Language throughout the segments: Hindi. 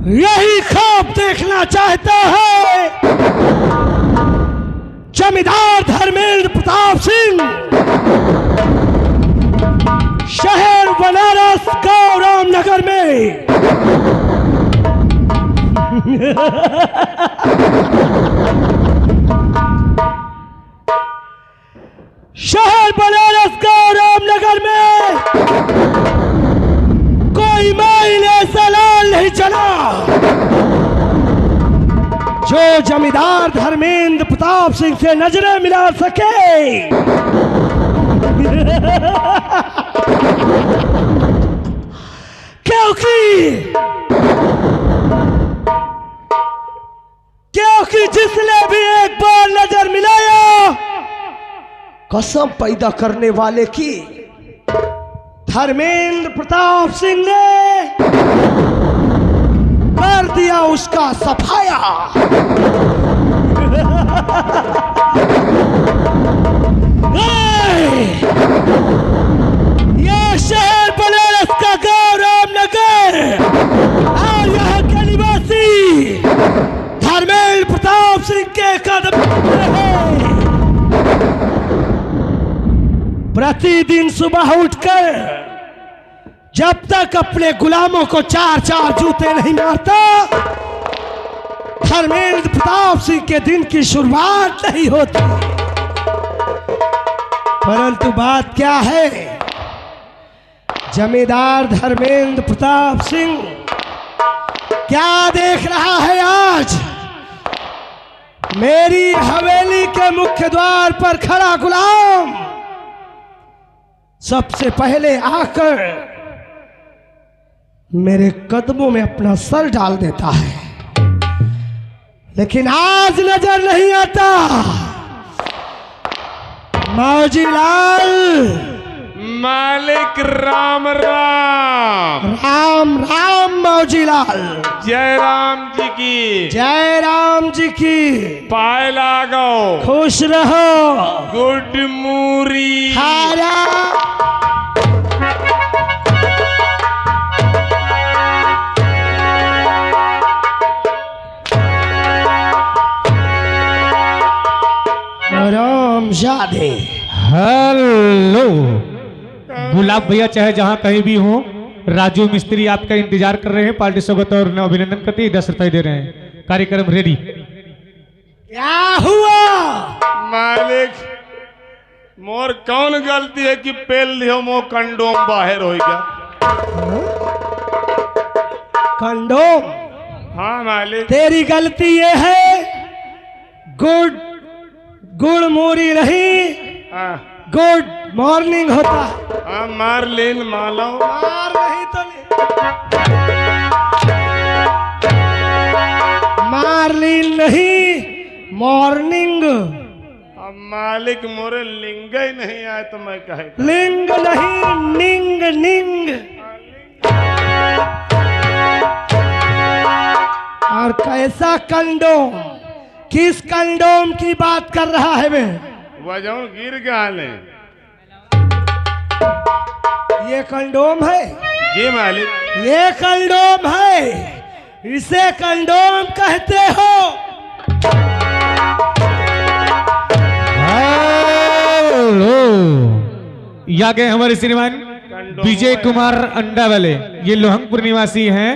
यही ख्वाब देखना चाहता है जमींदार धर्मेंद्र प्रताप सिंह, शहर बनारस गांव रामनगर में। शहर बनारस गांव रामनगर में कोई माइल ऐसा लाल नहीं चला जो जमींदार धर्मेंद्र प्रताप सिंह से नजरें मिला सके। क्योंकि जिसने भी एक बार नजर मिलाया, कसम पैदा करने वाले की, धर्मेंद्र प्रताप सिंह ने कर दिया उसका सफाया। यह शहर बनारस का गांव रामनगर और यहाँ के निवासी धर्मेंद्र प्रताप सिंह के कदम है। प्रतिदिन सुबह उठकर जब तक अपने गुलामों को चार चार जूते नहीं मारता, धर्मेंद्र प्रताप सिंह के दिन की शुरुआत नहीं होती। परंतु बात क्या है, जमींदार धर्मेंद्र प्रताप सिंह क्या देख रहा है आज? मेरी हवेली के मुख्य द्वार पर खड़ा गुलाम सबसे पहले आकर मेरे कदमों में अपना सर डाल देता है, लेकिन आज नजर नहीं आता। मौजी लाल, मालिक राम राम। राम राम मौजी लाल। जय राम जी की। जय राम जी की। पाए लागो। खुश रहो। गुड मूरी। हारा। राम जादे। हेलो गुलाब भैया, चाहे जहां कहीं भी हो, राजू मिस्त्री आपका इंतजार कर रहे हैं। पार्टी स्वागत और अभिनंदन करते हैं, 10 रुपए दे रहे हैं। कार्यक्रम रेडी। क्या हुआ मालिक? मोर कौन गलती है कि पेल लियो मो कंडोम बाहर हो गया? कंडोम? हाँ मालिक। तेरी गलती ये है, गुड़ मूरी नहीं, गुड मॉर्निंग होता। हाँ मारलीन मालो। मार नहीं तो मारलीन नहीं, मॉर्निंग। अब मालिक मोरे लिंग ही नहीं आए तो मैं कहे। लिंग नहीं, निंग निंग। और कैसा कंडोम? किस कंडोम की बात कर रहा है वे? वजह गिर गया ले। ये कंडोम है जी मालिक। ये कंडोम है, इसे कंडोम कहते हो। या गए हमारे श्रीमान विजय कुमार अंडा वाले, ये लोहंगपुर निवासी हैं।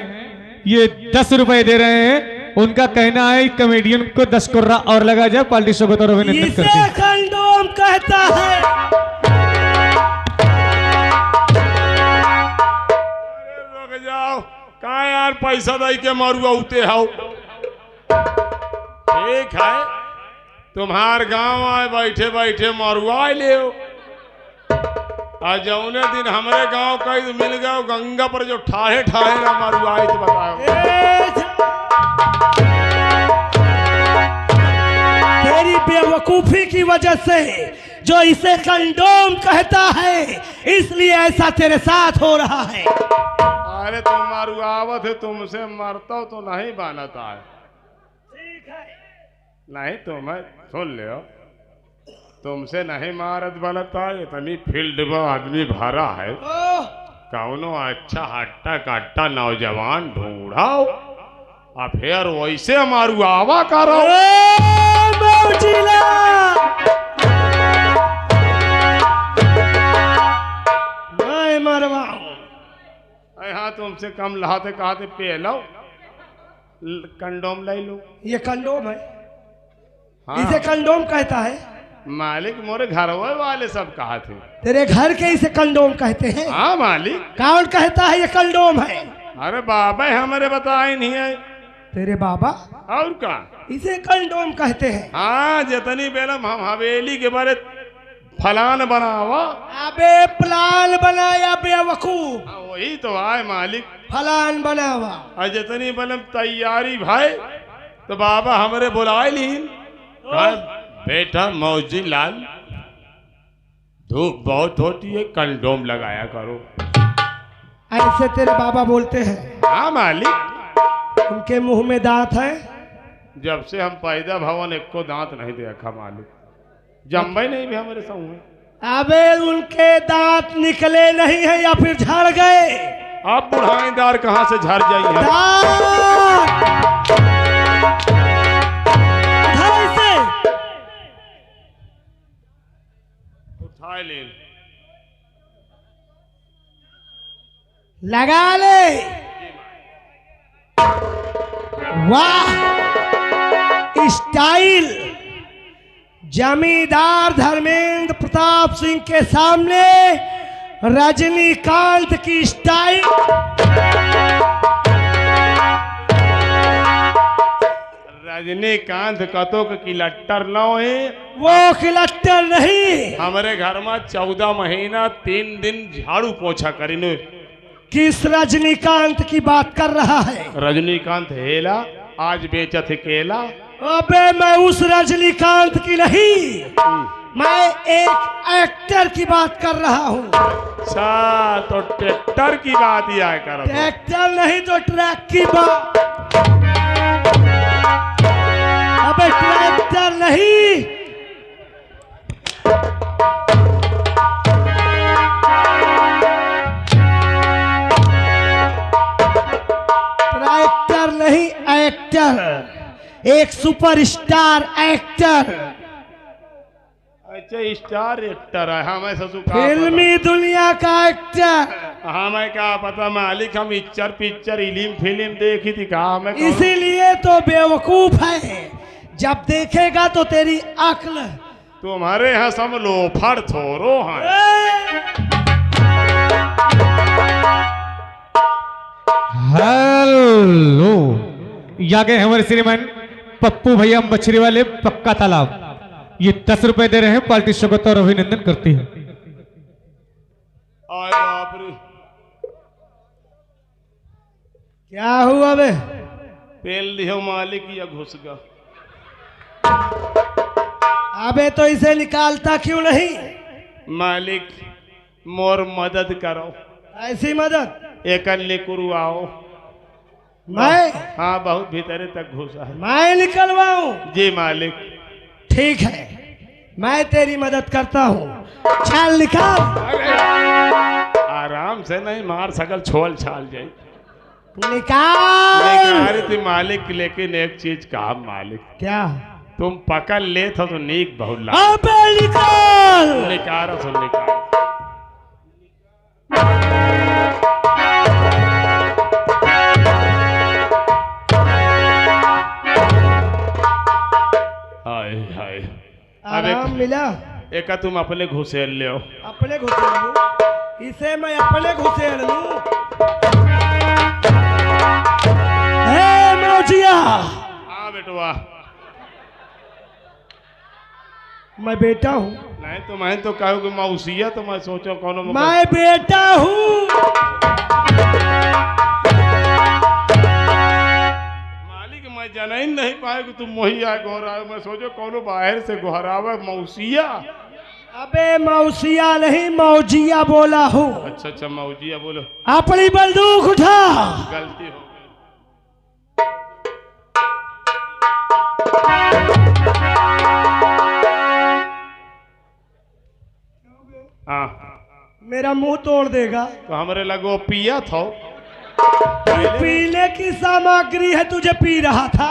ये 10 रुपए दे रहे हैं। उनका कहना है कॉमेडियन को 10 कुर्रा और लगा जाए। पार्टी स्वागत और अभिनंदन करते हैं। इसे कंडोम कहता है। अरे रुक जाओ, कहाँ यार पैसा दे के मारुआ उते हाउ। ठीक है, तुम्हार गांव आए बैठे बैठे मारुआ ले। आज जौने दिन हमारे गांव का मिल गया गंगा पर जो ठाहे ठाहे ना मारुआ तो बताओ। तेरी बेवकूफी की वजह से जो इसे कंडोम कहता है, इसलिए ऐसा तेरे साथ हो रहा है। अरे तुम मारुआवत है, तुमसे मरता हो तो नहीं बनता है। ठीक है, नहीं तुम्हें सुन ले, तुमसे नहीं मारत बनता है। इतनी फील्ड में आदमी भरा है, कौनो अच्छा हट्टा कट्टा नौजवान ढूंढाओ अब फिर वैसे हमारू आवा करो। मौजिला मैं मरवाऊं। हाँ तुमसे कम लहाते कहते पे लो कंडोम ले लो। ये कंडोम है, हाँ। इसे कंडोम कहता है। मालिक मोरे घर वाले सब कहा थे। तेरे घर के इसे कंडोम कहते हैं? हाँ मालिक। कौन कहता है ये कंडोम है? अरे बाबा हमारे बताए नहीं है। तेरे बाबा? और का इसे कंडोम कहते हैं। हाँ जितनी बेलम हम हवेली के बारे फलान बनावा। अबे प्लान बनाया बेवकूफ। हाँ, वही तो आए मालिक। फलान बनावा और जितनी बेलम तैयारी भाई तो बाबा हमारे बुलाए लीन। बेटा मौजी लाल धूप बहुत होती है कंडोम लगाया करो। ऐसे तेरे बाबा बोलते हैं? हाँ मालिक। उनके मुंह में दांत है? जब से हम पैदा भवन एक को दांत नहीं देखा मालिक। जम्बे नहीं भी हमारे संग में। अबे उनके दांत निकले नहीं है या फिर झड़ गए? आप बुढ़ाईदार कहाँ से झड़ जाइए। उठाए ले लगा ले। वाह स्टाइल। जमींदार धर्मेंद्र प्रताप सिंह के सामने रजनीकांत की स्टाइल। रजनीकांत कतो की लट्टर न है। वो खिलट्टर नहीं। हमारे घर में 14 महीना 3 दिन झाड़ू पोछा करीने। किस रजनीकांत की बात कर रहा है? रजनीकांत हेला आज बेचत है केला। अबे मैं उस रजनीकांत की नहीं, मैं एक एक्टर की बात कर रहा हूँ। अच्छा तो ट्रैक्टर की बात ही आया करो। ट्रैक्टर नहीं तो ट्रैक की बात। अबे ट्रैक्टर नहीं, ट्रैक्टर नहीं एक्टर, एक सुपरस्टार एक्टर। अच्छा स्टार एक्टर है। हाँ मैं ससुर फिल्मी दुनिया का एक्टर। हाँ मैं क्या पता मालिक। हम पिक्चर इलिम फिल्म देखी थी कहा मैं। इसीलिए तो बेवकूफ है। जब देखेगा तो तेरी अक्ल। तुम्हारे यहाँ सब लोफर थोरो हैं। हेलो यहाँ गए हमारे श्रीमान पप्पू भैया मछली वाले पक्का तालाब। ये 10 रुपए दे रहे हैं। पार्टी स्वागत और अभिनंदन करती है। आए बाप रे क्या हुआ बे? पेल दियो मालिक या घुस गया। अबे तो इसे निकालता क्यों नहीं? मालिक मोर मदद करो। ऐसी मदद? एक निकुरवाओ। मैं? हाँ बहुत भीतर तक घुसा है। मैं निकलवाऊं? जी मालिक। ठीक है मैं तेरी मदद करता हूँ। छाल निकाल। आराम से नहीं मार सकल छोल छाल जाए। निकाल। निकाल थी मालिक। लेकिन एक चीज कहा मालिक। क्या? तुम पकड़ ले तो नीक बहुत अबे निकाल। निकालो सुन निकाल। हाय हाय आराम मिला? एक तुम अपने घुसेल ले। अपने घुसेड़ लूं? इसे मैं अपने घुसेड़ लूं? हे मौजिया। हाँ बेटवा। मैं बेटा हूँ। नहीं तो मैं तो कहोगे मौसिया तो मैं सोचो कौन। मैं बेटा हूँ। मालिक मैं जाना ही नहीं पाए कि तुम वही आए गोहराए। मैं सोचो कौन बाहर से गोहरावा मौसिया। अबे मौसिया नहीं मौजिया बोला हूँ। अच्छा अच्छा मौजिया बोलो। अपनी बंदूक उठा। गलती हो गई। हाँ मेरा मुंह तोड़ देगा। तो हमारे लगो पिया था। पीने की सामग्री है, तुझे पी रहा था।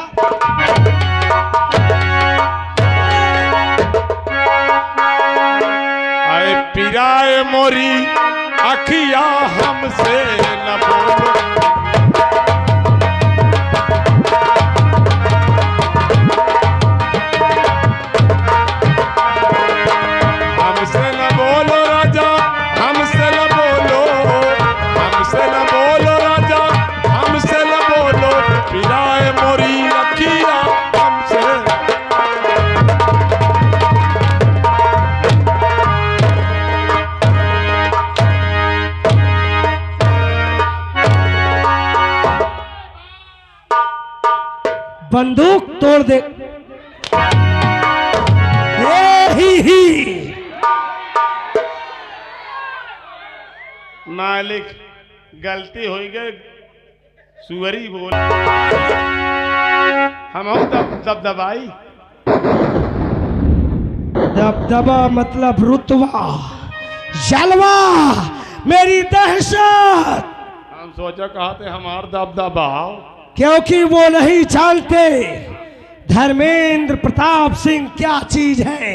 आए पिराए मोरी अखिया हमसे न बोलो, हमसे न बोलो राजा, हमसे न बोलो, हमसे न बोलो राजा, हमसे न बोलो, पिराए मोरी अखिया हमसे। बंदूक तोड़ दे। ही मालिक गलती हो गई, सुअरी बोल, हम दबदबाई। दबदबा मतलब रुतबा, जलवा, मेरी दहशत। हम सोचा कहते हमार दबदबा, क्योंकि वो नहीं जानते धर्मेंद्र प्रताप सिंह क्या चीज है।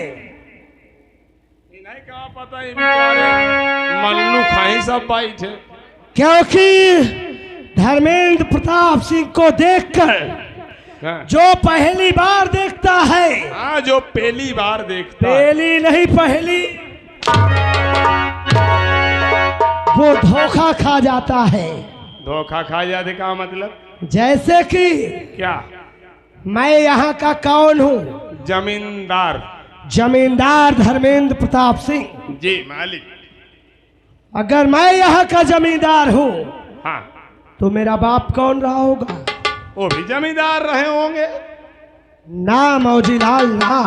नहीं कहा पता ही मन्नू खाई सब बाई थे। क्योंकि धर्मेंद्र प्रताप सिंह को देखकर जो पहली बार देखता है, हाँ जो पहली बार देखता है, पहली नहीं पहली, वो धोखा खा जाता है। धोखा खा जाते का मतलब? जैसे कि क्या? मैं यहाँ का कौन हूँ? जमींदार। जमींदार धर्मेंद्र प्रताप सिंह जी मालिक। अगर मैं यहाँ का जमींदार हूँ, हाँ, तो मेरा बाप कौन रहा होगा? वो भी जमींदार रहे होंगे ना मौजीलाल ना,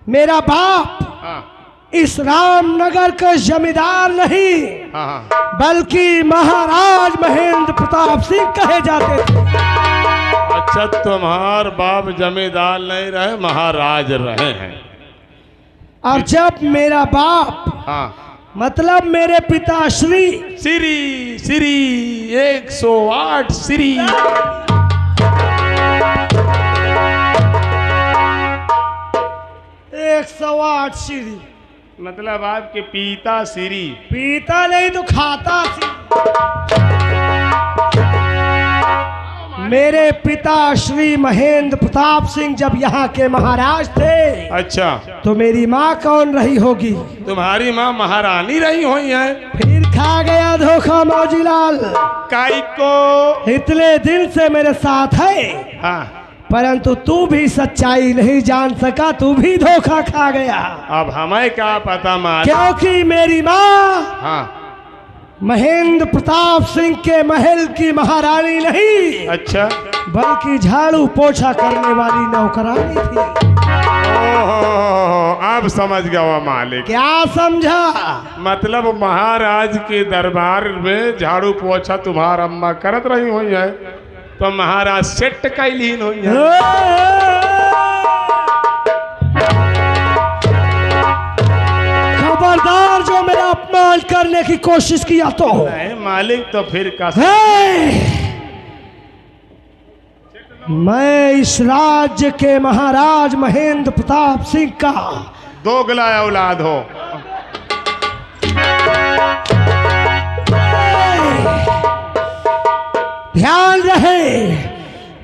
मेरा बाप हाँ इस रामनगर का जमींदार नहीं, हाँ हाँ। बल्कि महाराज महेंद्र प्रताप सिंह कहे जाते थे। अच्छा, तुम्हार बाप जमींदार नहीं रहे, महाराज रहे हैं। और जब मेरा बाप, हाँ मतलब मेरे पिताश्री, श्री श्री 108 श्री, 108 श्री, मतलब आपके पिता श्री, पीता नहीं तो खाता सी। मेरे पिता श्री महेंद्र प्रताप सिंह जब यहाँ के महाराज थे, अच्छा, तो मेरी माँ कौन रही होगी? तुम्हारी माँ महारानी रही हुई है। फिर खा गया धोखा मौजीलाल। काई को इतने दिन से मेरे साथ है, हाँ, परंतु तू भी सच्चाई नहीं जान सका, तू भी धोखा खा गया। अब हमें क्या पता मालिक। क्योंकि मेरी माँ हाँ, महेंद्र प्रताप सिंह के महल की महारानी नहीं, अच्छा, बल्कि झाड़ू पोछा करने वाली नौकरानी थी। ओहो, अब समझ गया मालिक। क्या समझा? मतलब महाराज के दरबार में झाड़ू पोछा तुम्हारा अम्मा करत रही हुई है, तो महाराज सेट का लीन हुई है। खबरदार जो मेरा अपमान करने की कोशिश किया तो। नहीं मालिक, तो फिर का मैं इस राज्य के महाराज महेंद्र प्रताप सिंह का दोगला औलाद हो। ध्यान रहे,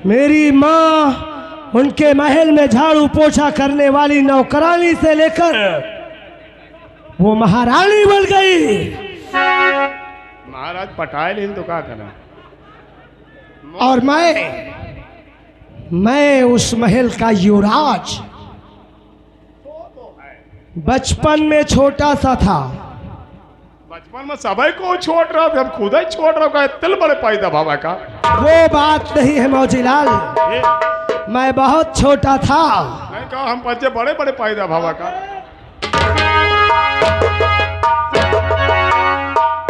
मेरी माँ उनके महल में झाड़ू पोछा करने वाली नौकरानी से लेकर वो महारानी बन गई। महाराज पटाए लीन तो क्या करना। और मैं उस महल का युवराज। बचपन में छोटा सा था। बचपन में सभी को छोड़ रहा था, हम खुद ही छोड़ रहा हूँ। तिल बड़े पैदा भावा का वो बात नहीं है मौजीलाल, मैं बहुत छोटा था। नहीं कहा, हम बच्चे बड़े बड़े पैदा भावा का।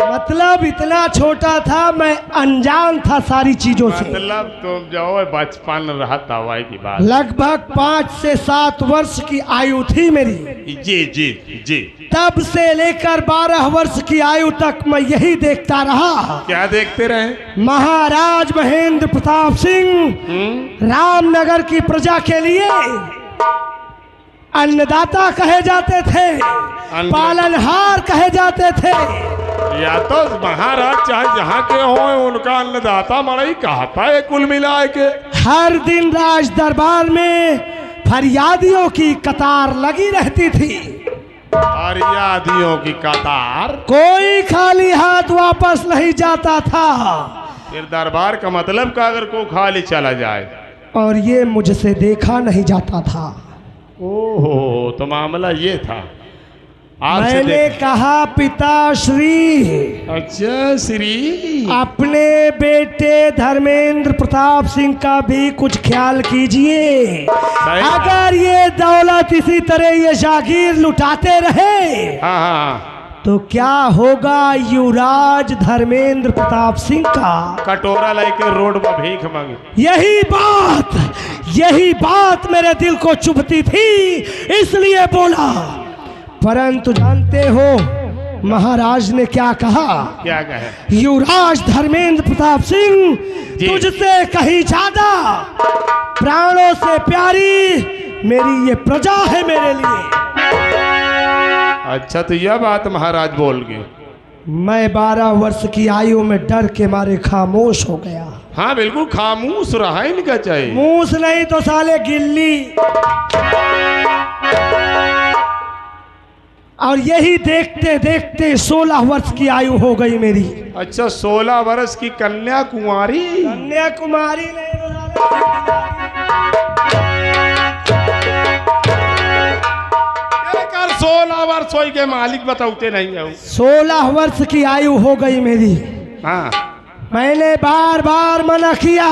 मतलब मतलब इतना छोटा था, मैं अनजान था सारी चीजों से। मतलब तुम जो बचपन रहा दवाई की बात। लगभग 5 से 7 वर्ष की आयु थी मेरी। जी जी जी। तब से लेकर 12 वर्ष की आयु तक मैं यही देखता रहा। क्या देखते रहे? महाराज महेंद्र प्रताप सिंह रामनगर की प्रजा के लिए अन्नदाता कहे जाते थे, पालनहार कहे जाते थे। या तो महाराज चाहे जहाँ के हो, उनका अन्नदाता मड़ई कहता है कुल मिला के। हर दिन राज दरबार में फरियादियों की कतार लगी रहती थी। फरियादियों की कतार? कोई खाली हाथ वापस नहीं जाता था। फिर दरबार का मतलब का अगर को खाली चला जाए? और ये मुझसे देखा नहीं जाता था। ओहो, तो मामला ये था। मैंने कहा पिताश्री। अच्छा श्री। अपने बेटे धर्मेंद्र प्रताप सिंह का भी कुछ ख्याल कीजिए। अगर ये दौलत इसी तरह ये जागीर लुटाते रहे तो क्या होगा युवराज धर्मेंद्र प्रताप सिंह का? कटोरा लेके रोड पर भीख मांगे। यही बात मेरे दिल को चुभती थी, इसलिए बोला। परंतु जानते हो महाराज ने क्या कहा? क्या कहा? युवराज धर्मेंद्र प्रताप सिंह, तुझसे कहीं ज्यादा प्राणों से प्यारी मेरी ये प्रजा है मेरे लिए। अच्छा, तो यह बात महाराज बोल गए। मैं 12 वर्ष की आयु में डर के मारे खामोश हो गया। हाँ बिल्कुल खामोश रहा ही नहीं चाहिए। मूस नहीं तो साले गिल्ली। और यही देखते देखते 16 वर्ष की आयु हो गई मेरी। अच्छा, 16 वर्ष की कन्याकुमारी? कन्याकुमारी नहीं, 16 वर्ष होई के मालिक बताते नहीं है। 16 वर्ष की आयु हो गई मेरी। हाँ। मैंने बार बार मना किया।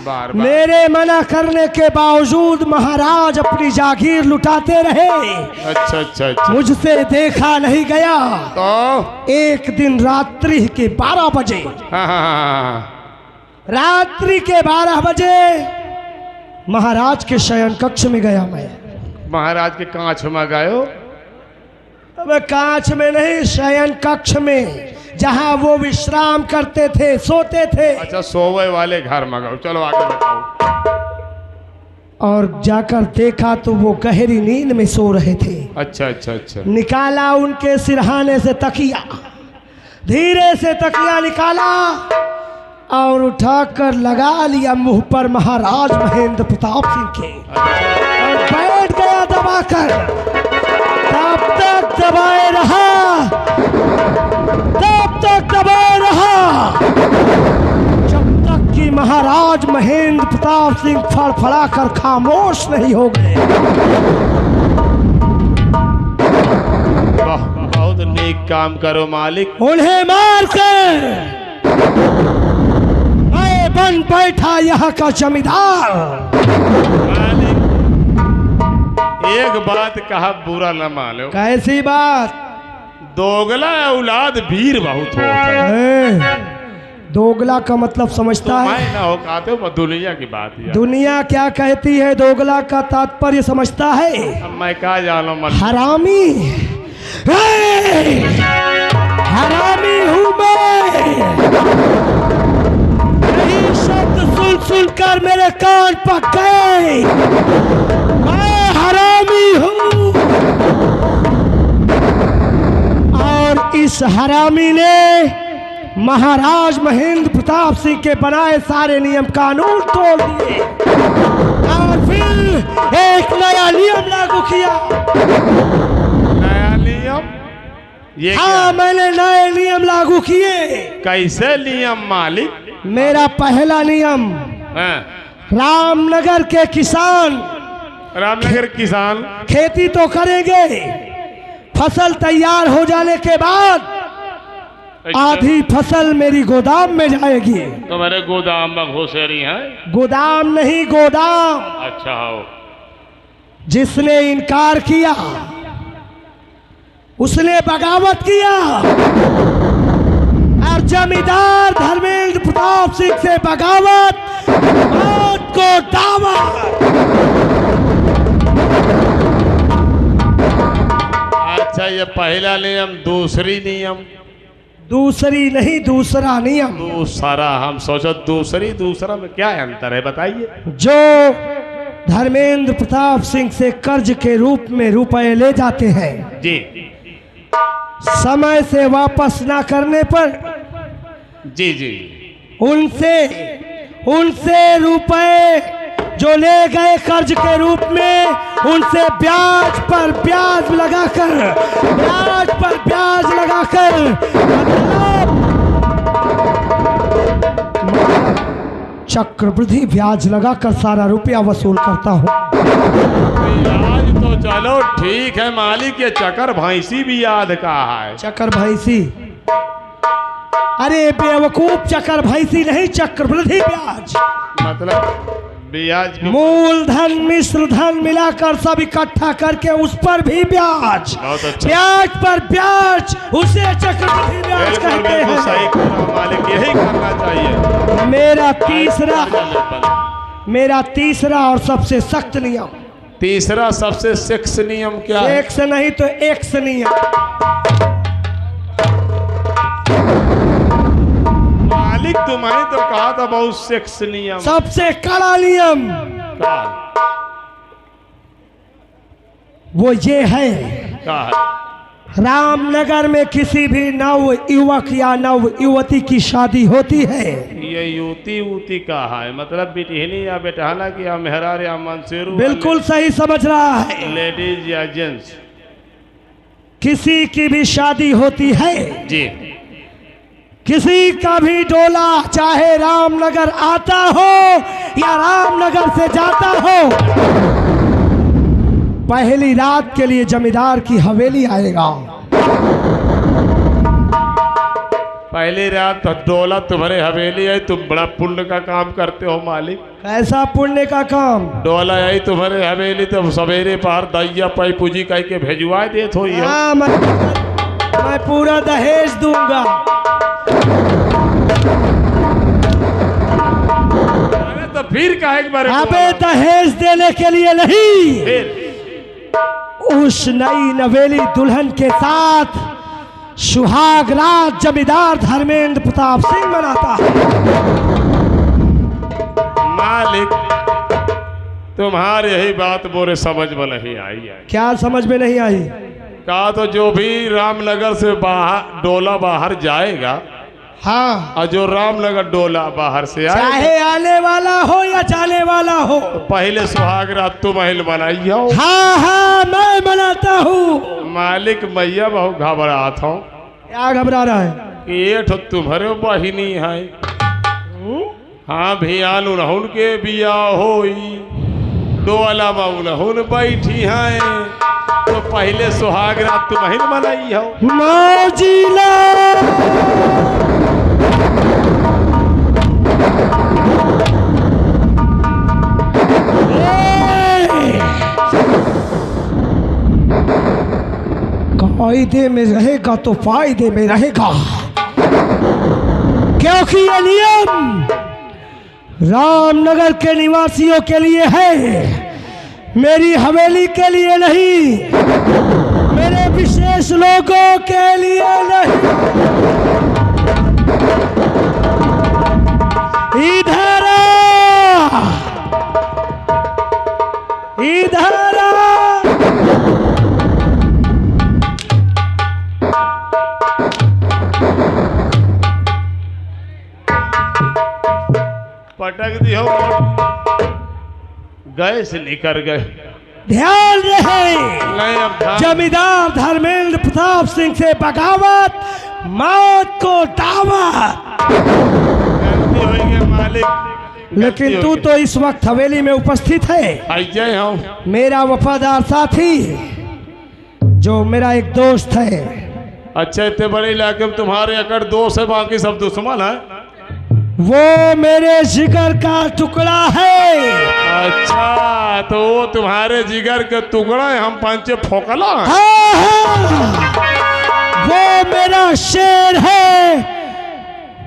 बार। मेरे मना करने के बावजूद महाराज अपनी जागीर लुटाते रहे। अच्छा अच्छा अच्छा। मुझसे देखा नहीं गया। तो एक दिन रात्रि के 12 बजे। हाँ। रात्रि के 12 बजे महाराज के शयन कक्ष में गया मैं। महाराज के कांच में गयो? अब कांच में नहीं, शयन कक्ष में, जहां वो विश्राम करते थे, सोते थे। अच्छा, सोवे वाले घर में गयो। चलो आगे बताओ। और जाकर देखा तो वो गहरी नींद में सो रहे थे। अच्छा अच्छा अच्छा। निकाला उनके सिरहाने से तकिया, धीरे से तकिया निकाला और उठाकर लगा लिया मुंह पर महाराज महेंद्र प्रताप सिंह के। और बैठ गया दबाकर। तब तक दबाए रहा जब तक कि महाराज महेंद्र प्रताप सिंह फड़फड़ा कर खामोश नहीं हो गए। बहुत नेक काम करो मालिक। उन्हें मारकर मैं बन बैठा यहाँ का जमींदार। मालिक, एक बात कहा बुरा न मानो। कैसी बात? दोगला औलाद वीर बहुत होता है। दोगला का मतलब समझता है? मैं ना हो कहते हो, दुनिया की बात है। दुनिया क्या कहती है? दोगला का तात्पर्य समझता है? अब मैं क्या जानू? हरामी। हरामी हूँ मैं। यही शब्द सुन सुनकर मेरे कान पक गए। मैं हरामी हूँ। और इस हरामी ने महाराज महेंद्र प्रताप सिंह के बनाए सारे नियम कानून तोड़ दिए और फिर एक नया नियम लागू किया। नया नियम? ये हाँ, मैंने नए नियम लागू किए। कैसे नियम मालिक? मेरा पहला नियम, रामनगर के किसान, रामनगर किसान खेती तो करेंगे, फसल तैयार हो जाने के बाद आधी फसल मेरी गोदाम में जाएगी। तो मेरे गोदाम में घुसेरी है? गोदाम नहीं, गोदाम। अच्छा हो। जिसने इनकार किया उसने बगावत किया। जमींदार धर्मेंद्र प्रताप सिंह से बगावत, मौत को दावत। अच्छा, ये पहला नियम, दूसरी नियम। दूसरी नहीं, दूसरा नियम। दूसरा, हम सोचो दूसरी दूसरा में क्या अंतर है बताइए। जो धर्मेंद्र प्रताप सिंह से कर्ज के रूप में रुपए ले जाते हैं, जी समय से वापस ना करने पर जी जी, उनसे रुपए जो ले गए कर्ज के रूप में, उनसे ब्याज पर ब्याज लगाकर चक्रवृद्धि ब्याज लगाकर सारा रुपया वसूल करता हूँ। ब्याज तो चलो ठीक है मालिक, ये चकर भैंसी भी याद का है। चकर भैंसी? अरे बेवकूफ, चकर भैंसी नहीं, चक्रवृद्धि ब्याज। मतलब ब्याज मूलधन मिश्र धन मिलाकर सब इकट्ठा करके उस पर भी ब्याज, ब्याज पर ब्याज, उसे चक्रवृद्धि ब्याज कहते हैं। सही कहा मालिक, यही करना चाहिए। मेरा तीसरा और सबसे सख्त नियम। तीसरा सबसे सेक्स नियम क्या है? सेक्स नहीं तो एक्स नियम। मालिक तुम्हें तो कहा था बहुत सेक्स नियम। सबसे कड़ा नियम वो ये है, रामनगर में किसी भी नव युवक या नव युवती की शादी होती है, ये युवती का है मतलब बिटहनी या बेटहना की या मेहरार या मंसेरू। बिल्कुल सही समझ रहा है। लेडीज या जेंट्स किसी की भी शादी होती है जी, किसी का भी डोला चाहे रामनगर आता हो या रामनगर से जाता हो, पहली रात के लिए जमींदार की हवेली आएगा। पहली रात तो डोला तुम्हारे हवेली है, तुम बड़ा पुण्य का काम करते हो मालिक। कैसा पुण्य का काम? डोला आई तुम्हारे हवेली तो सवेरे पार दैया पाई पूजी कह के भेजवा देत हो। हाँ, मैं पूरा दहेज दूंगा। अरे तो फिर काहे एक बार? अबे दहेज देने के लिए नहीं, फिर उस नई नवेली दुल्हन के साथ सुहाग रात जमींदार धर्मेंद्र प्रताप सिंह मनाता है। मालिक तुम्हारी यही बात मोरे समझ में नहीं आई है। क्या समझ में नहीं आई? कहा तो जो भी रामनगर से बाहर डोला बाहर जाएगा, हाँ, और जो रामनगर डोला बाहर से आएगा, चाहे आने वाला हो या जाने वाला हो, तो पहले सुहाग रात तुम महिल बनाई हो। हाँ हाँ, मैं मनाता हूँ। मालिक मैया बहुत घबरात हूँ। क्या घबरा रहा है? ये तो तुम्हारे बहिनी है। हाँ भियान उन्हुन के बिया होई, डोला में उन्हुन बैठी हैं, तो पहले सुहाग रात तुम महिल बनाई हो। मौजिला कायदे में रहेगा तो फायदे में रहेगा, क्योंकि ये नियम रामनगर के निवासियों के लिए है, मेरी हवेली के लिए नहीं, मेरे विशेष लोगों के लिए नहीं। इधर इधर पटक दियो, गए से निकल गए। ध्यान रहे, नहीं अब जमींदार धर्मेंद्र प्रताप सिंह से बगावत, मौत को दावत। गलती होगी मालिक। लेकिन तू तो इस वक्त हवेली में उपस्थित है। आइए हूँ मेरा वफादार साथी जो मेरा एक दोस्त है। अच्छा, इतने बड़े इलाके में तुम्हारे अकड़ दोस्त है, बाकी सब दुश्मन है। वो मेरे जिगर का टुकड़ा है। अच्छा, तो वो तुम्हारे जिगर के टुकड़ा है, हम पंचे फोकला। हाँ, हाँ, वो मेरा शेर है,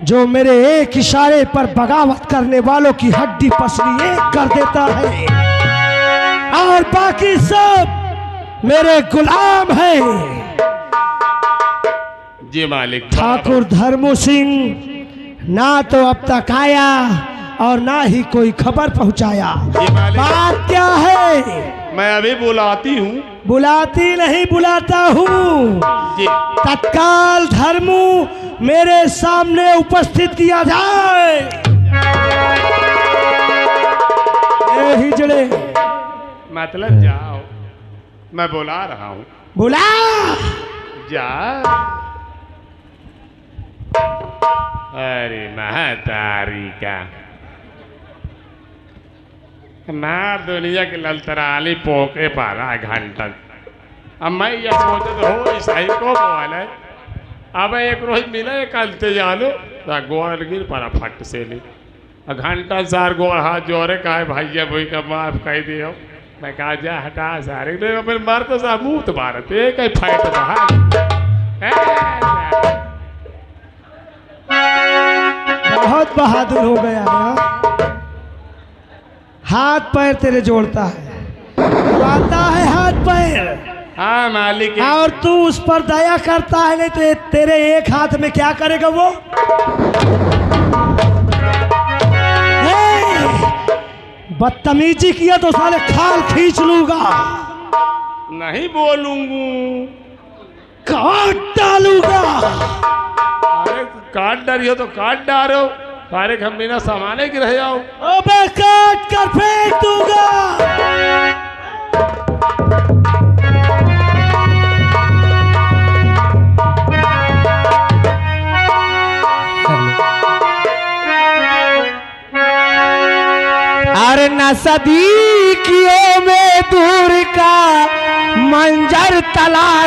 जो मेरे एक इशारे पर बगावत करने वालों की हड्डी पसली एक कर देता है और बाकी सब मेरे गुलाम हैं। जी मालिक। ठाकुर धर्मू सिंह ना तो अब तक आया और ना ही कोई खबर पहुंचाया। जी मालिक। बात क्या है? मैं अभी बुलाती हूँ। बुलाती नहीं, बुलाता हूँ। जी। तत्काल धर्मू मेरे सामने उपस्थित किया जाए। ए हिजड़े, मतलब जाओ, मैं बुला रहा हूँ। बुला। जा। अरे महतारी का मार दुनिया के ललतराली पोके पारा घंटा। अब मैं ये सोचत हो ईसाई को बोल है। अब एक रोज मिले कल ते जानो गोड़ गिर पारा फट से ली घंटा सार गोड़ हाथ जोरे कहा भैया भाई का माफ कह दियो। मैं कहा जा हटा सारे फिर मार तो सा मुँह तो मारत एक फाइट बाहर। बहुत बहादुर हो गया यार। हाथ पैर तेरे जोड़ता है, आता है हाथ पैर। हाँ मालिक। और तू उस पर दया करता है, नहीं तो तेरे एक हाथ में क्या करेगा वो? बदतमीजी किया तो साले खाल खींच लूंगा। नहीं बोलूंगा, काट डालूंगा। अरे काट डालियो तो काट डालो, सारे हम बिना सामाने के रह जाओ। अबे काट कर फेंक दूंगा। अरे नसदीकियों में दूर का मंजर तलाश